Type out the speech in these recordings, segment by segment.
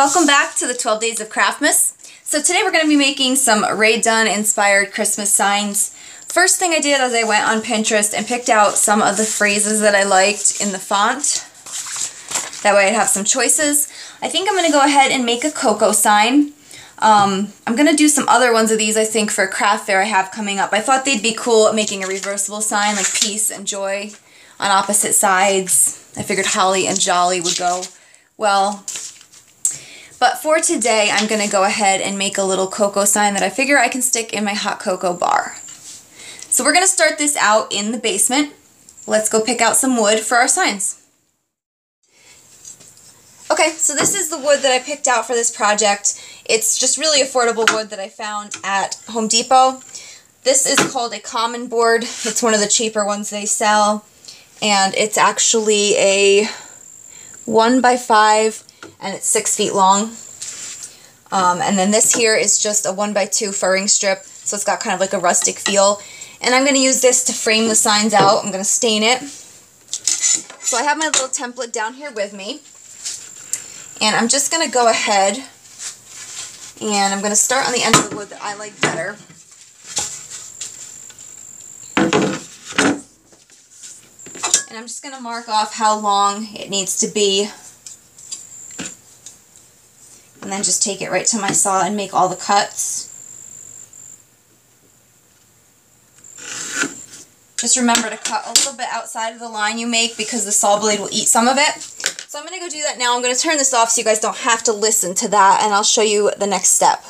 Welcome back to the 12 Days of Craftmas. So today we're going to be making some Rae Dunn inspired Christmas signs. First thing I did is I went on Pinterest and picked out some of the phrases that I liked in the font. That way I'd have some choices. I think I'm going to go ahead and make a cocoa sign. I'm going to do some other ones of these, I think, for a craft fair I have coming up. I thought they'd be cool at making a reversible sign, like peace and joy on opposite sides. I figured holly and jolly would go well. But for today, I'm going to go ahead and make a little cocoa sign that I figure I can stick in my hot cocoa bar. So we're going to start this out in the basement. Let's go pick out some wood for our signs. Okay, so this is the wood that I picked out for this project. It's just really affordable wood that I found at Home Depot. This is called a common board. It's one of the cheaper ones they sell. And it's actually a 1x5 and it's 6 feet long. And then this here is just a 1x2 furring strip, so it's got kind of like a rustic feel. And I'm going to use this to frame the signs out. I'm going to stain it. So I have my little template down here with me. And I'm just going to go ahead and I'm going to start on the end of the wood that I like better. And I'm just going to mark off how long it needs to be. And then just take it right to my saw and make all the cuts. Just remember to cut a little bit outside of the line you make because the saw blade will eat some of it. So I'm going to go do that now. I'm going to turn this off so you guys don't have to listen to that, and I'll show you the next step.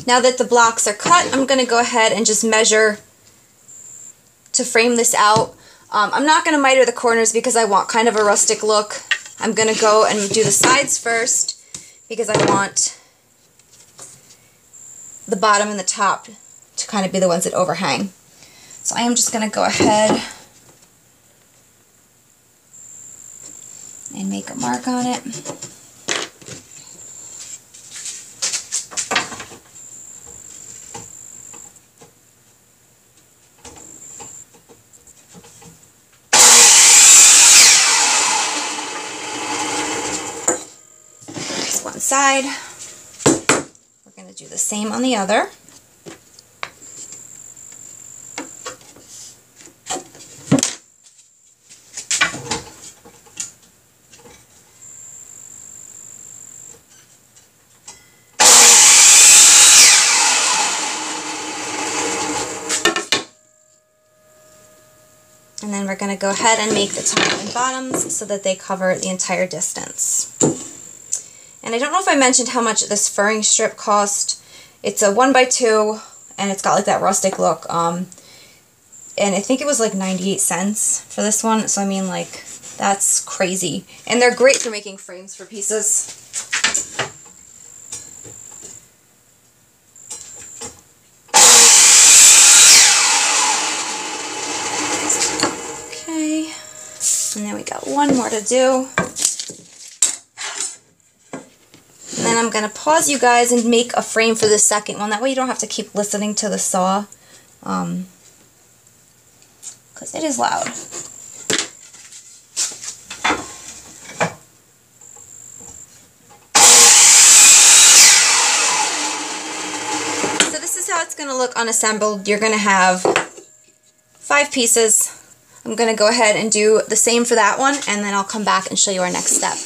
Now that the blocks are cut, I'm going to go ahead and just measure to frame this out. I'm not going to miter the corners because I want kind of a rustic look. I'm going to go and do the sides first because I want the bottom and the top to kind of be the ones that overhang. So I am just going to go ahead and make a mark on it. There's one side. We're going to do the same on the other. And then we're going to go ahead and make the top and bottoms so that they cover the entire distance. And I don't know if I mentioned how much this furring strip cost. It's a 1x2 and it's got like that rustic look. And I think it was like 98 cents for this one. So I mean, like, that's crazy. And they're great for making frames for pieces. And then we got one more to do. And then I'm going to pause you guys and make a frame for the second one. That way you don't have to keep listening to the saw. Because it is loud. So this is how it's going to look unassembled. You're going to have 5 pieces. I'm going to go ahead and do the same for that one, and then I'll come back and show you our next step.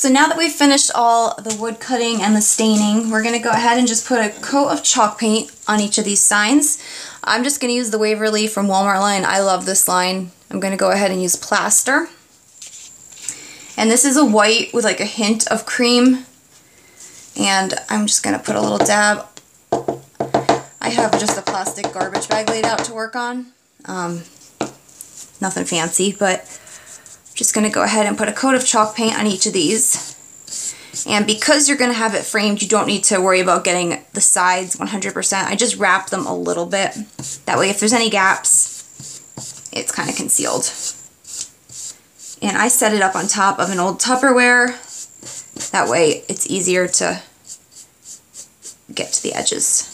So now that we've finished all the wood cutting and the staining, we're going to go ahead and just put a coat of chalk paint on each of these signs. I'm just going to use the Waverly from Walmart line. I love this line. I'm going to go ahead and use plaster. And this is a white with like a hint of cream. And I'm just going to put a little dab. I have just a plastic garbage bag laid out to work on. Nothing fancy, but I'm just going to go ahead and put a coat of chalk paint on each of these. And because you're going to have it framed, you don't need to worry about getting the sides 100%. I just wrap them a little bit. That way if there's any gaps, it's kind of concealed. And I set it up on top of an old Tupperware. That way it's easier to get to the edges.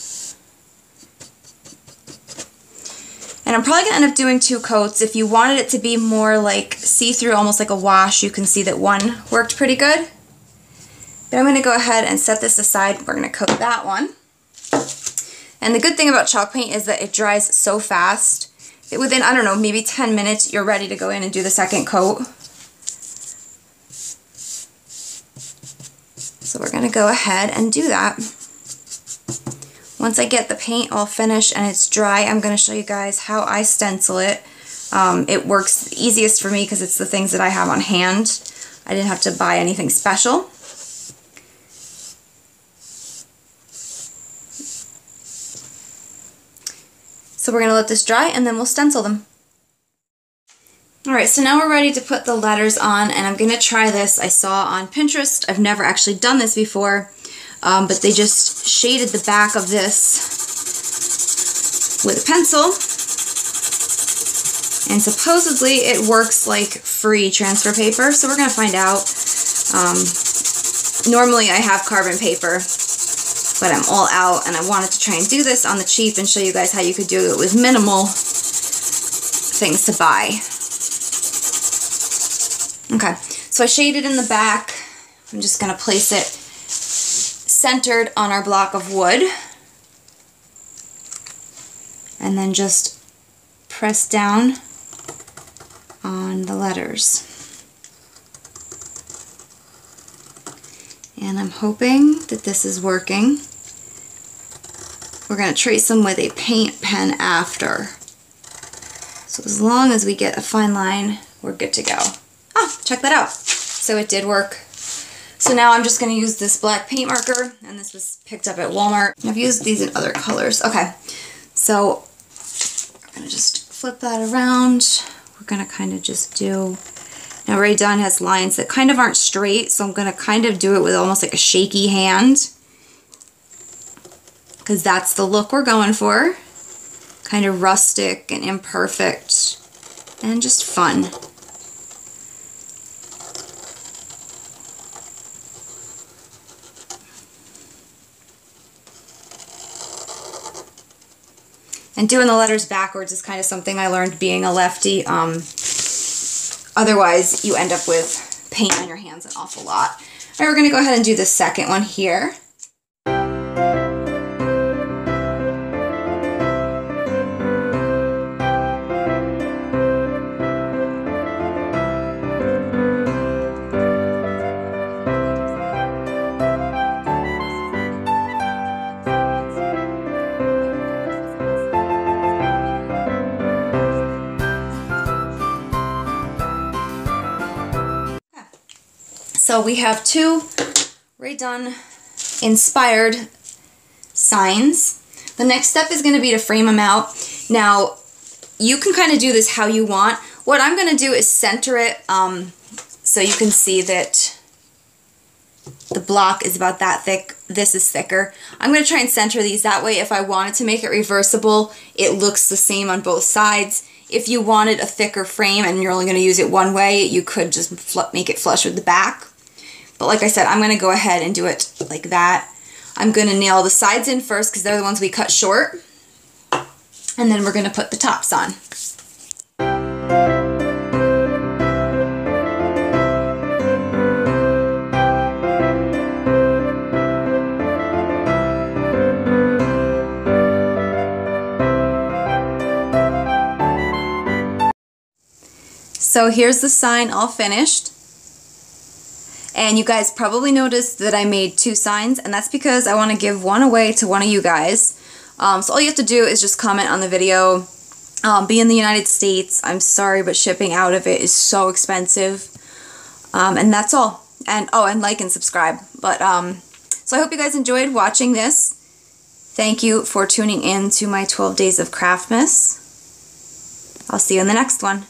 And I'm probably going to end up doing 2 coats. If you wanted it to be more like see-through, almost like a wash, you can see that one worked pretty good. But I'm going to go ahead and set this aside. We're going to coat that one. And the good thing about chalk paint is that it dries so fast. Within, I don't know, maybe 10 minutes, you're ready to go in and do the second coat. So we're going to go ahead and do that. Once I get the paint all finished and it's dry, I'm going to show you guys how I stencil it. It works easiest for me because it's the things that I have on hand. I didn't have to buy anything special. So we're going to let this dry and then we'll stencil them. Alright, so now we're ready to put the letters on, and I'm going to try this. I saw on Pinterest. I've never actually done this before, but they just shaded the back of this with a pencil, and supposedly it works like free transfer paper, so we're going to find out. Normally I have carbon paper, but I'm all out, and I wanted to try and do this on the cheap and show you guys how you could do it with minimal things to buy. Okay, so I shaded in the back. I'm just going to place it centered on our block of wood. And then just press down on the letters. And I'm hoping that this is working. We're going to trace them with a paint pen after. So as long as we get a fine line, we're good to go. Oh, check that out. So it did work. So now I'm just going to use this black paint marker, and this was picked up at Walmart. I've used these in other colors. Okay, so we're going to just flip that around. We're going to kind of just do... Now Rae Dunn has lines that kind of aren't straight, so I'm going to kind of do it with almost like a shaky hand, because that's the look we're going for. Kind of rustic and imperfect and just fun. And doing the letters backwards is kind of something I learned being a lefty. Otherwise, you end up with paint on your hands an awful lot. All right, we're going to go ahead and do the second one here. So we have 2 Rae Dunn inspired signs. The next step is going to be to frame them out. Now, you can kind of do this how you want. What I'm going to do is center it so you can see that the block is about that thick. This is thicker. I'm going to try and center these. That way, if I wanted to make it reversible, it looks the same on both sides. If you wanted a thicker frame and you're only going to use it one way, you could just make it flush with the back. But like I said, I'm going to go ahead and do it like that. I'm going to nail the sides in first because they're the ones we cut short. And then we're going to put the tops on. So here's the sign all finished. And you guys probably noticed that I made 2 signs, and that's because I want to give one away to one of you guys. So all you have to do is just comment on the video. Be in the United States. I'm sorry, but shipping out of it is so expensive. And that's all. And oh, and like and subscribe. But so I hope you guys enjoyed watching this. Thank you for tuning in to my 12 Days of Craftmas. I'll see you in the next one.